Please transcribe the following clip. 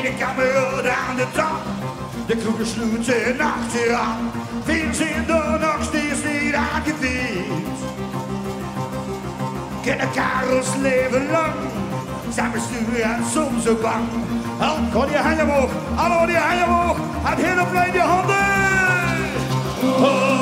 de kamer aan de top. De kroegen sluiten achteraan. Veel zijn er nog steeds niet aangeweerd. Kennen Karels leven lang. Samen sturen en soms ook bang. Al die handen omhoog, hallo die handen omhoog. En heel op lijn die handen. Oh.